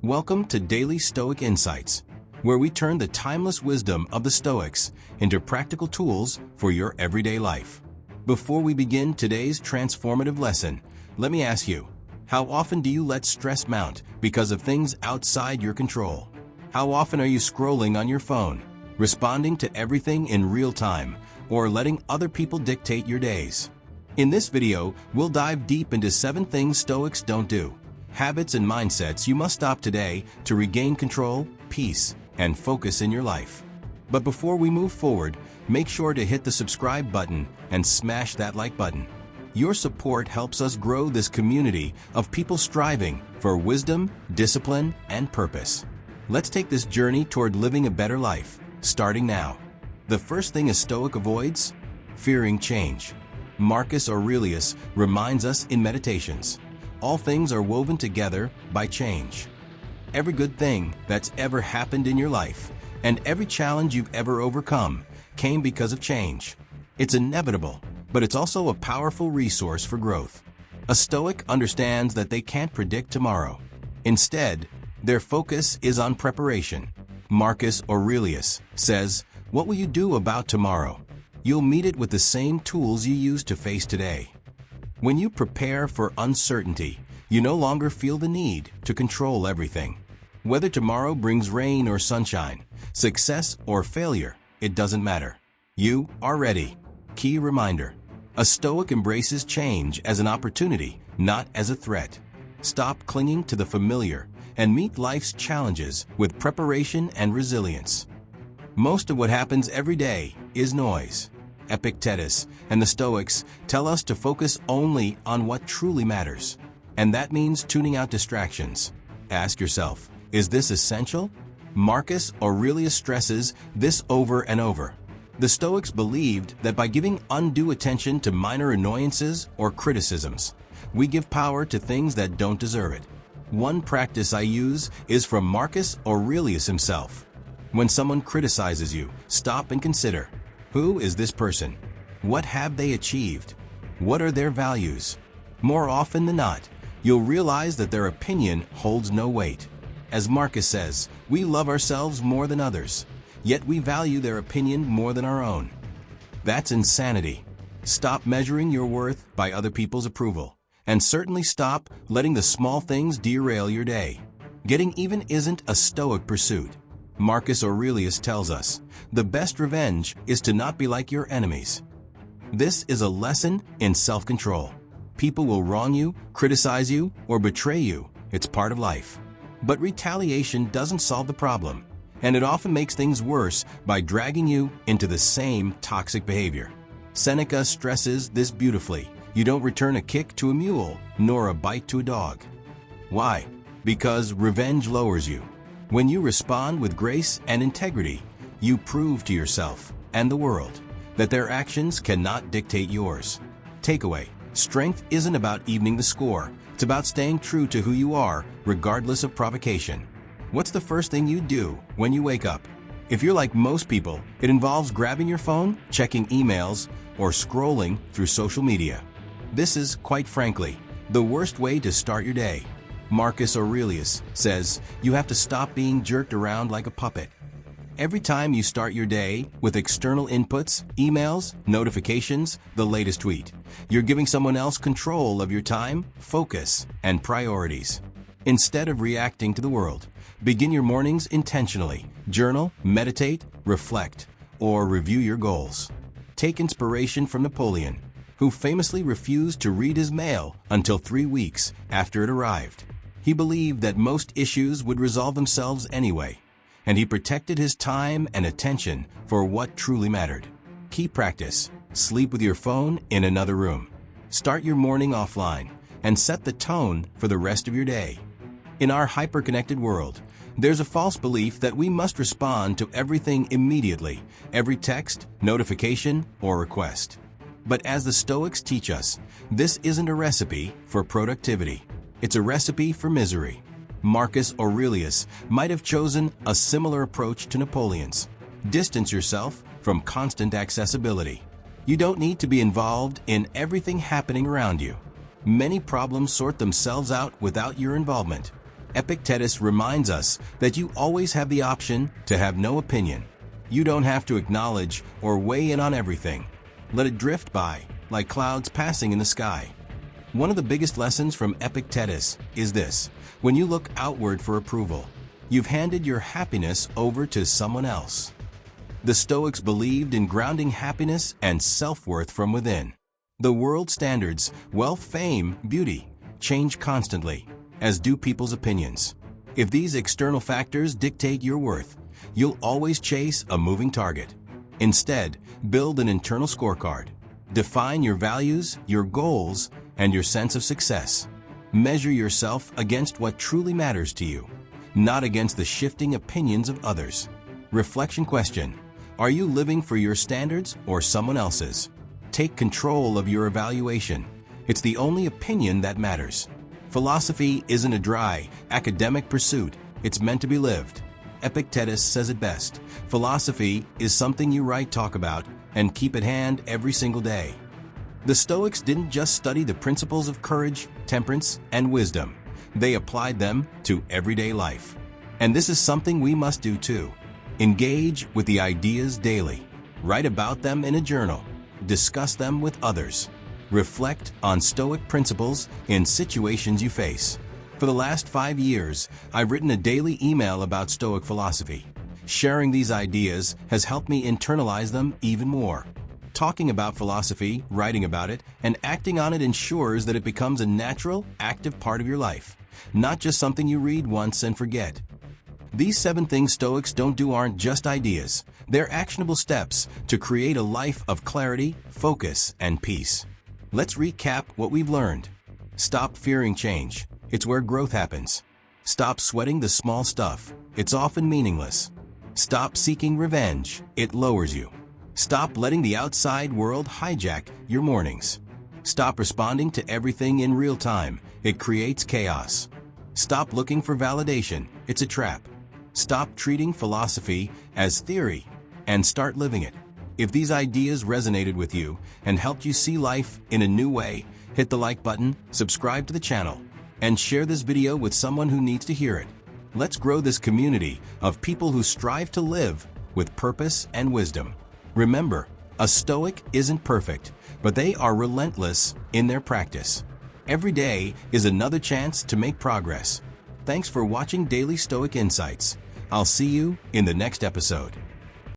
Welcome to Daily Stoic Insights, where we turn the timeless wisdom of the Stoics into practical tools for your everyday life. Before we begin today's transformative lesson, let me ask you, how often do you let stress mount because of things outside your control? How often are you scrolling on your phone, responding to everything in real time, or letting other people dictate your days? In this video, we'll dive deep into 7 things Stoics don't do. Habits and mindsets you must stop today to regain control, peace, and focus in your life. But before we move forward, make sure to hit the subscribe button and smash that like button. Your support helps us grow this community of people striving for wisdom, discipline, and purpose. Let's take this journey toward living a better life, starting now. The first thing a Stoic avoids: fearing change. Marcus Aurelius reminds us in Meditations, all things are woven together by change. Every good thing that's ever happened in your life and every challenge you've ever overcome came because of change. It's inevitable, but it's also a powerful resource for growth. A Stoic understands that they can't predict tomorrow. Instead, their focus is on preparation. Marcus Aurelius says, "What will you do about tomorrow? You'll meet it with the same tools you use to face today." When you prepare for uncertainty, you no longer feel the need to control everything. Whether tomorrow brings rain or sunshine, success or failure, it doesn't matter. You are ready. Key reminder: a Stoic embraces change as an opportunity, not as a threat. Stop clinging to the familiar and meet life's challenges with preparation and resilience. Most of what happens every day is noise. Epictetus and the Stoics tell us to focus only on what truly matters. And that means tuning out distractions. Ask yourself, is this essential? Marcus Aurelius stresses this over and over. The Stoics believed that by giving undue attention to minor annoyances or criticisms, we give power to things that don't deserve it. One practice I use is from Marcus Aurelius himself. When someone criticizes you, stop and consider, who is this person? What have they achieved? What are their values? More often than not, you'll realize that their opinion holds no weight. As Marcus says, we love ourselves more than others, yet we value their opinion more than our own. That's insanity. Stop measuring your worth by other people's approval, and certainly stop letting the small things derail your day. Getting even isn't a Stoic pursuit. Marcus Aurelius tells us, the best revenge is to not be like your enemies. This is a lesson in self-control. People will wrong you, criticize you, or betray you. It's part of life. But retaliation doesn't solve the problem, and it often makes things worse by dragging you into the same toxic behavior. Seneca stresses this beautifully. You don't return a kick to a mule, nor a bite to a dog. Why? Because revenge lowers you. When you respond with grace and integrity, you prove to yourself and the world that their actions cannot dictate yours. Takeaway: strength isn't about evening the score. It's about staying true to who you are, regardless of provocation. What's the first thing you do when you wake up? If you're like most people, it involves grabbing your phone, checking emails, or scrolling through social media. This is, quite frankly, the worst way to start your day. Marcus Aurelius says you have to stop being jerked around like a puppet. Every time you start your day with external inputs, emails, notifications, the latest tweet, you're giving someone else control of your time, focus, and priorities. Instead of reacting to the world, begin your mornings intentionally. Journal, meditate, reflect, or review your goals. Take inspiration from Napoleon, who famously refused to read his mail until 3 weeks after it arrived. He believed that most issues would resolve themselves anyway, and he protected his time and attention for what truly mattered. Key practice: sleep with your phone in another room. Start your morning offline and set the tone for the rest of your day. In our hyper-connected world, there's a false belief that we must respond to everything immediately, every text, notification, or request. But as the Stoics teach us, this isn't a recipe for productivity. It's a recipe for misery. Marcus Aurelius might have chosen a similar approach to Napoleon's. Distance yourself from constant accessibility. You don't need to be involved in everything happening around you. Many problems sort themselves out without your involvement. Epictetus reminds us that you always have the option to have no opinion. You don't have to acknowledge or weigh in on everything. Let it drift by, like clouds passing in the sky. One of the biggest lessons from Epictetus is this: when you look outward for approval, you've handed your happiness over to someone else. The Stoics believed in grounding happiness and self-worth from within. The world standards, wealth, fame, beauty, change constantly, as do people's opinions. If these external factors dictate your worth, you'll always chase a moving target. Instead, build an internal scorecard. Define your values, your goals, and your sense of success. Measure yourself against what truly matters to you, not against the shifting opinions of others. Reflection question: are you living for your standards or someone else's? Take control of your evaluation. It's the only opinion that matters. Philosophy isn't a dry, academic pursuit. It's meant to be lived. Epictetus says it best: philosophy is something you write, talk about, and keep at hand every single day. The Stoics didn't just study the principles of courage, temperance, and wisdom. They applied them to everyday life. And this is something we must do too. Engage with the ideas daily. Write about them in a journal. Discuss them with others. Reflect on Stoic principles in situations you face. For the last 5 years, I've written a daily email about Stoic philosophy. Sharing these ideas has helped me internalize them even more. Talking about philosophy, writing about it, and acting on it ensures that it becomes a natural, active part of your life, not just something you read once and forget. These 7 things Stoics don't do aren't just ideas. They're actionable steps to create a life of clarity, focus, and peace. Let's recap what we've learned. Stop fearing change. It's where growth happens. Stop sweating the small stuff. It's often meaningless. Stop seeking revenge. It lowers you. Stop letting the outside world hijack your mornings. Stop responding to everything in real time. It creates chaos. Stop looking for validation. It's a trap. Stop treating philosophy as theory and start living it. If these ideas resonated with you and helped you see life in a new way, hit the like button, subscribe to the channel, and share this video with someone who needs to hear it. Let's grow this community of people who strive to live with purpose and wisdom. Remember, a Stoic isn't perfect, but they are relentless in their practice. Every day is another chance to make progress. Thanks for watching Daily Stoic Insights. I'll see you in the next episode.